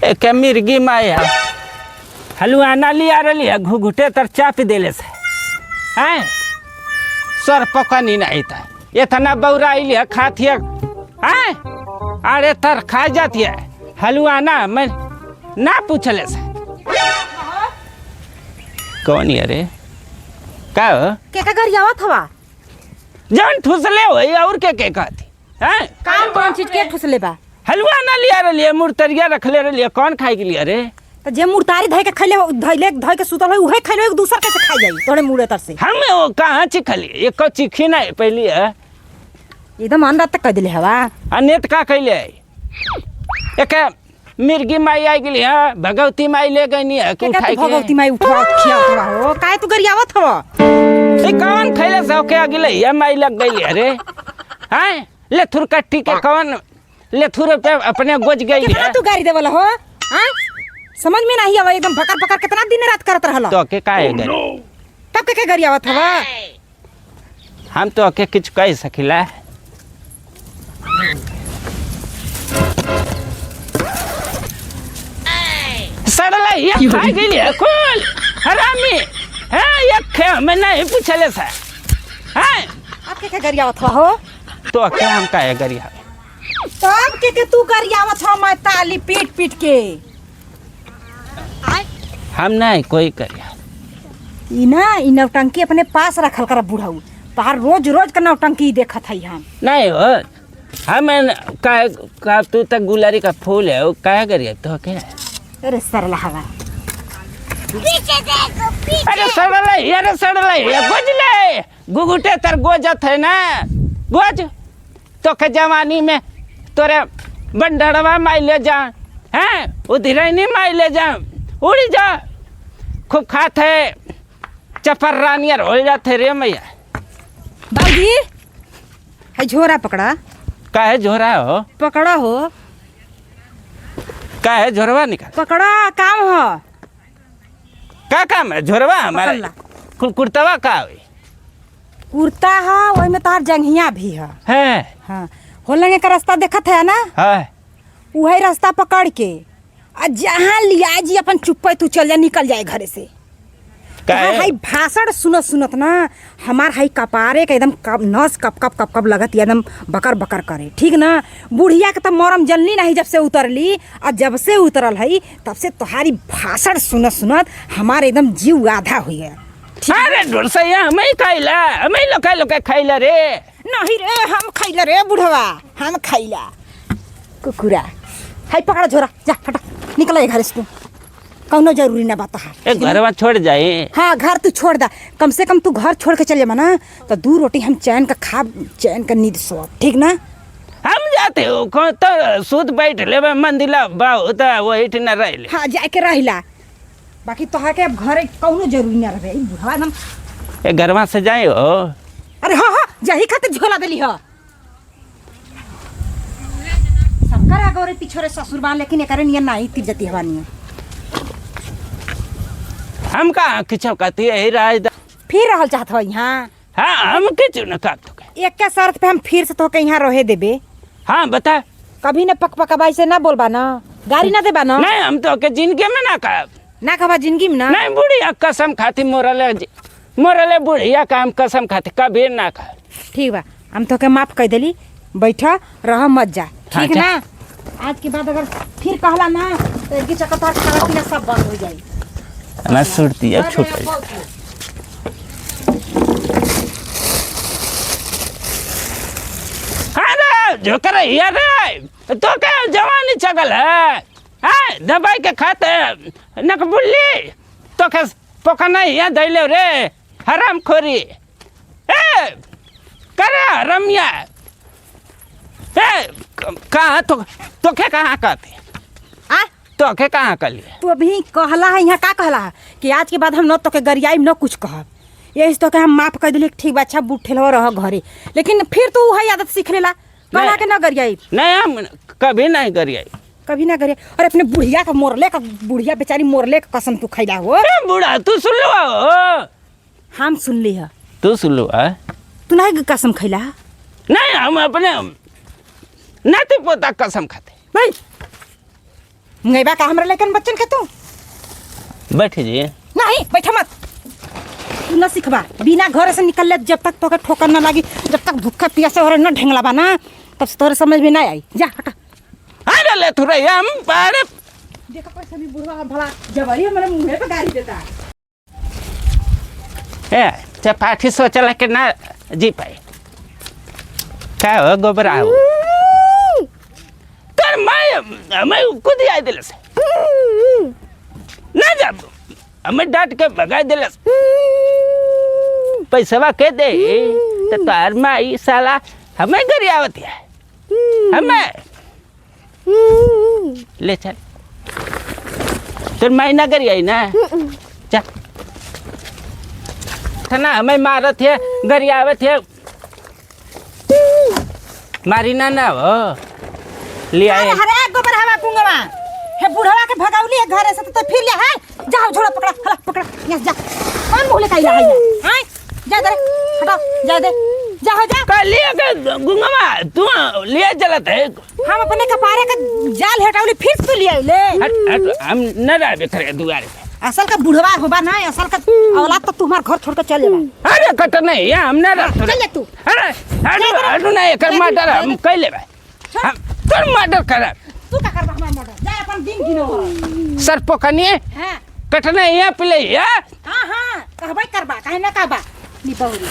एक मिर्गी माया हलुआ ना लिया रही है घुघुटे तर चाप देले से हैं सर पकनी नहीं था इतना बौरा लिया खाती है हैं अरे तर खा जाती है हलुआ ना मैं ना पूछले से कौन है रे का के घर आवत हवा जन ठुसले हो और के कहती हैं काम कौन चीज के ठुसले बा हलवा ना लिया रही मुर्तरिया रखले रही कौन खाए के लिए रे तो जे मुर्तारी धय के खैले धय के सुतल है उहे खैले एक दूसर कैसे खा जाई तोरे मुड़े तर से हम वो कहां चिखली एक चिखी ना पहली है एकदम अंडा तक कह दिले हवा अनेत का कैले एक मिर्गी माई आई गेली है भगवती माई ले गई नहीं है के उठाई के भगवती माई उठा खिया हवा हो काहे तू गरियावत हवा ए कौन खैले से के गेले ये माई लग गई अरे हैं ले थुर कट्टी के कौन ले थुर पे अपने गोज गई है तू गाड़ी देवला हो हैं समझ में नहीं आवा एकदम भकर भकर कितना दिन रात करत रहला तो के काहे गई तब के गरियावत हवा हम तो के कुछ कह सकिला सड़ला ये खा गई है कुल हरामी है ये खे मैं नहीं पूछले से हैं आप के गरियावत हो तो क्या हम काहे गरिया तब के तू गरियावत हो मैं ताली पीट पीट के हम नहीं कोई करिया ई ना ई नौटंकी अपने पास रखल कर बुढ़ऊ तहार रोज रोज का नौटंकी देखत है हम नहीं हो हम का तू तक गुलारी का फूल है वो काहे करिया तो क्या अरे सरला हवा अरे सड़ला ये गोज ले गुगुटे तर गोजत है ना गोज तो के जवानी में तोरे बंडड़वा माई ले जा हैं उधरनी माई ले जा उड़ी जा खूब खाते चपर रानियर हो जाते रे मैया बाबूजी है झोरा पकड़ा काहे झोरा हो पकड़ा हो काहे झोरवा निकाल पकड़ा काम हो का काम है झोरवा हमारा कुर्तवा का हुई कुर्ता है वही में तार जंघिया भी है हाँ होलंगे का रास्ता देखत है ना है वही रास्ता पकड़ के आ जहाँ लिया जी अपन चुप्पे तू चल जा निकल जाए घरे से हाई भाषण सुनत सुनत ना हमार हाई कपारे के एकदम नस कप कप कप कप लगत एकदम बकर बकर करे ठीक ना बुढ़िया के तो मरम जलनी नहीं जब से उतरली और जब से उतरल है तब से तुम्हारी भाषण सुनत सुनत हमार एकदम जीव आधा हुई है अरे ढोलसैया हमें खाइला हमें लोका खाइला रे नहीं रे हम खाइला रे बुढ़वा हम खाइला कुकुरा हाई पकड़ा झोरा जा फटा निकल घर से तू कौनो जरूरी ना बात है एक घर में छोड़ जाए हाँ घर तू छोड़ दा कम से कम तू घर छोड़ के चले ना तो 2 रोटी हम चैन का खा चैन का नींद सो ठीक ना हम जाते हो कौन तो सूद बैठ ले मंदिला बाऊ तो वो इठ न रह हाँ जाके रहिला बाकी तोहा के अब घर कौनो जरूरी ना रहे बुढ़वा हम एक घरवा से जाए हो अरे हाँ हाँ जही खातिर झोला देली हो सबकर आगे रे पिछोरे ससुर बान लेकिन एकरे नियन नहीं तिर जती हवानी हम कहाँ किचो कहती है राज फिर रहल चाहत हो यहाँ हाँ हम किचो न कहते एक के शर्त पे हम फिर से तो के यहाँ रहे देबे हाँ बता कभी न पक पकाबाई से ना बोलबा ना गाड़ी ना देबा ना नहीं हम तो के जिंदगी में ना कहब ना कहबा जिंदगी में ना नहीं बुढ़िया कसम खाती मोरले बुढ़िया का हम कसम खाती कभी ना कह ठीक बा हम तो के माफ कर देली बैठा रह मत जा ठीक ना आज के बाद अगर फिर कहला ना तो एक चक्कर खाना पीना सब बंद हो जाई ना सुरती है छूट अरे जो कर यार तो क्या जवानी चगल है दबाई के खाते नक बुल्ली तो क्या पकना यहाँ दैले रे हराम खोरी ए करे रमिया ए कहाँ तो क्या कहाँ कहते आ तो के कहाँ कर लिया तू अभी कहला है यहाँ का कहला है कि आज के बाद हम न तो के गरियाई न कुछ कहब यही तो के हम माफ कर दिले ठीक बा अच्छा बुठेल रह घरे लेकिन फिर तू वही आदत सीख लेला कहला के न गरियाई नहीं हम कभी नहीं गरियाई कभी ना गरिया और अपने बुढ़िया का मोरले का बुढ़िया बेचारी मोरले का कसम तू खैला हो बूढ़ा तू सुन लो हम सुन ली है तू सुन लो तू नहीं कसम खैला नहीं हम अपने नाती पोता कसम खाते भाई मुंगेबा का हमरा लेकिन बच्चन के तू बैठ जी। नहीं बैठ मत, तू न सिखबा बिना घर से निकल ले जब तक तोके ठोकर न लगी, जब तक भूखे प्यासे और न ढेंगला बा ना तब से तोरे समझ में ना आई। जा हटा। अरे ले तू रे हम अरे देखो पैसा भी बुढ़वा भला जबरी हमरे मुंह पे गाड़ी देता। ए चपाठी सोचला के ना जी पाई का हो गोबरा हो तर मैं खुद आई दिल से ना जब हमें डांट के भगा दिल पैसा के दे तो तार माई साला हमें घर आवती है हमें ले चल तो माई ना करी आई ना चल ना हमें मारत है घर आवत है मारी ना ना हो ले आए। अरे गोबर हवा पुंगवा हे बुढ़वा के भगावली है घर से तो फिर ले है। जाओ झोला पकड़ा, हला पकड़ा यस जा। कौन बोले काई है हां जा दे हटा जा दे जा हो जा का लिए के गुंगमा तू लिए चलत है। हम अपने कपारे का जाल हटावली फिर से ले ले हट हम न रहे करे दुआरे पे। असल का बुढ़वा होबा ना, असल का औलाद तो तुम्हार घर छोड़ के चले बा। अरे कट नहीं है हम न रह चल ले तू। अरे अरे नहीं कर मर्डर हम कह लेबे हम कर मर्डर कर तू का करबा हमार मर्डर जा अपन दिन गिनो सर पोकनी हां कटना है प्ले है। हां हां कहबै करबा काहे ना कहबा नी बहुरी